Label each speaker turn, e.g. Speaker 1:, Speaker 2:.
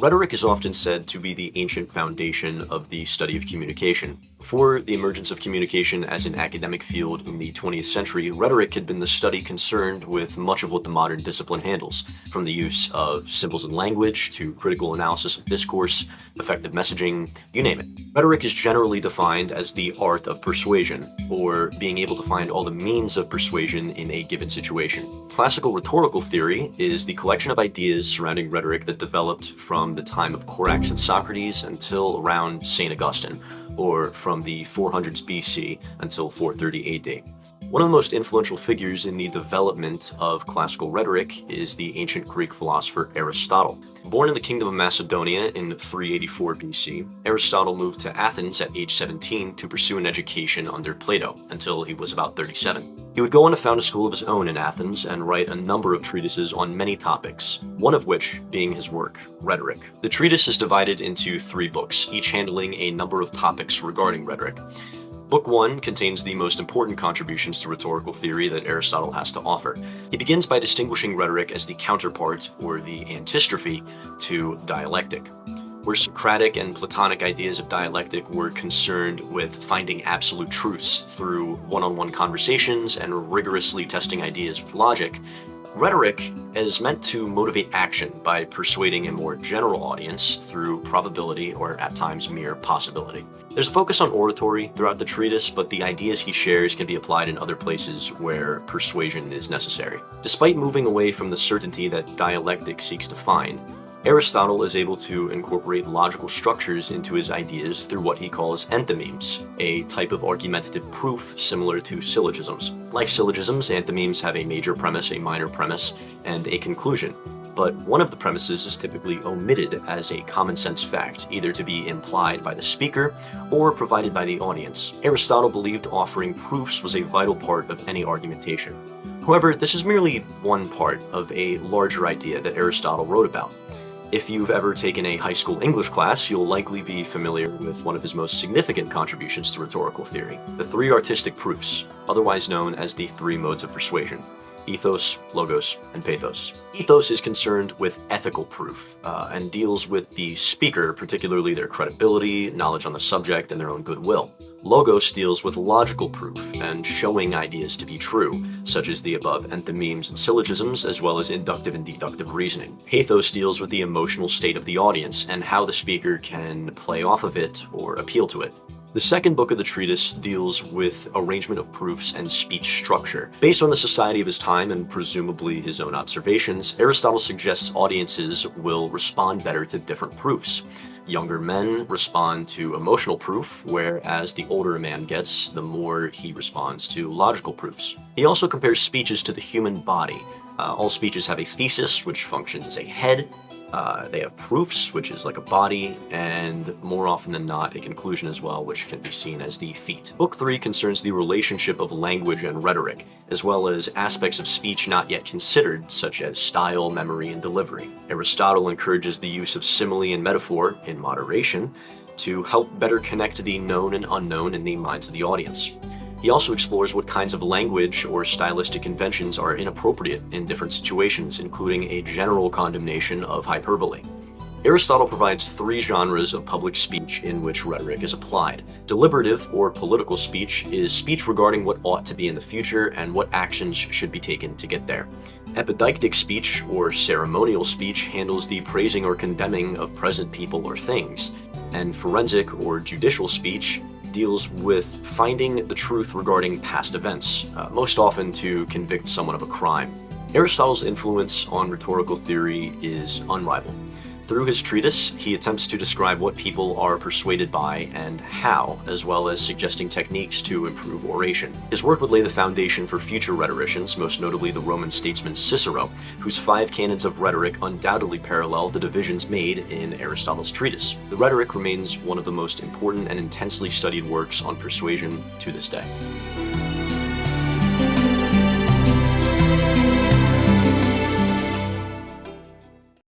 Speaker 1: Rhetoric is often said to be the ancient foundation of the study of communication. Before the emergence of communication as an academic field in the 20th century, rhetoric had been the study concerned with much of what the modern discipline handles, from the use of symbols and language to critical analysis of discourse, effective messaging, you name it. Rhetoric is generally defined as the art of persuasion, or being able to find all the means of persuasion in a given situation. Classical rhetorical theory is the collection of ideas surrounding rhetoric that developed from the time of Corax and Socrates until around St. Augustine, or from the 400s BC until 430 AD. One of the most influential figures in the development of classical rhetoric is the ancient Greek philosopher Aristotle. Born in the Kingdom of Macedonia in 384 BC, Aristotle moved to Athens at age 17 to pursue an education under Plato until he was about 37. He would go on to found a school of his own in Athens and write a number of treatises on many topics, one of which being his work, Rhetoric. The treatise is divided into 3 books, each handling a number of topics regarding rhetoric. Book 1 contains the most important contributions to rhetorical theory that Aristotle has to offer. He begins by distinguishing rhetoric as the counterpart, or the antistrophe, to dialectic. Where Socratic and Platonic ideas of dialectic were concerned with finding absolute truths through one-on-one conversations and rigorously testing ideas with logic, rhetoric is meant to motivate action by persuading a more general audience through probability or at times mere possibility. There's a focus on oratory throughout the treatise, but the ideas he shares can be applied in other places where persuasion is necessary. Despite moving away from the certainty that dialectic seeks to find, Aristotle is able to incorporate logical structures into his ideas through what he calls enthymemes, a type of argumentative proof similar to syllogisms. Like syllogisms, enthymemes have a major premise, a minor premise, and a conclusion. But one of the premises is typically omitted as a common sense fact, either to be implied by the speaker or provided by the audience. Aristotle believed offering proofs was a vital part of any argumentation. However, this is merely one part of a larger idea that Aristotle wrote about. If you've ever taken a high school English class, you'll likely be familiar with one of his most significant contributions to rhetorical theory, the 3 artistic proofs, otherwise known as the 3 modes of persuasion: ethos, logos, and pathos. Ethos is concerned with ethical proof and deals with the speaker, particularly their credibility, knowledge on the subject, and their own goodwill. Logos deals with logical proof and showing ideas to be true, such as the above enthymemes and syllogisms, as well as inductive and deductive reasoning. Pathos deals with the emotional state of the audience and how the speaker can play off of it or appeal to it. The second book of the treatise deals with arrangement of proofs and speech structure. Based on the society of his time and presumably his own observations, Aristotle suggests audiences will respond better to different proofs. Younger men respond to emotional proof, whereas the older a man gets, the more he responds to logical proofs. He also compares speeches to the human body. All speeches have a thesis, which functions as a head. They have proofs, which is like a body, and more often than not, a conclusion as well, which can be seen as the feet. Book 3 concerns the relationship of language and rhetoric, as well as aspects of speech not yet considered, such as style, memory, and delivery. Aristotle encourages the use of simile and metaphor, in moderation, to help better connect the known and unknown in the minds of the audience. He also explores what kinds of language or stylistic conventions are inappropriate in different situations, including a general condemnation of hyperbole. Aristotle provides 3 genres of public speech in which rhetoric is applied. Deliberative or political speech is speech regarding what ought to be in the future and what actions should be taken to get there. Epideictic speech or ceremonial speech handles the praising or condemning of present people or things, and forensic or judicial speech deals with finding the truth regarding past events, most often to convict someone of a crime. Aristotle's influence on rhetorical theory is unrivaled. Through his treatise, he attempts to describe what people are persuaded by and how, as well as suggesting techniques to improve oration. His work would lay the foundation for future rhetoricians, most notably the Roman statesman Cicero, whose 5 canons of rhetoric undoubtedly parallel the divisions made in Aristotle's treatise. The Rhetoric remains one of the most important and intensely studied works on persuasion to this day.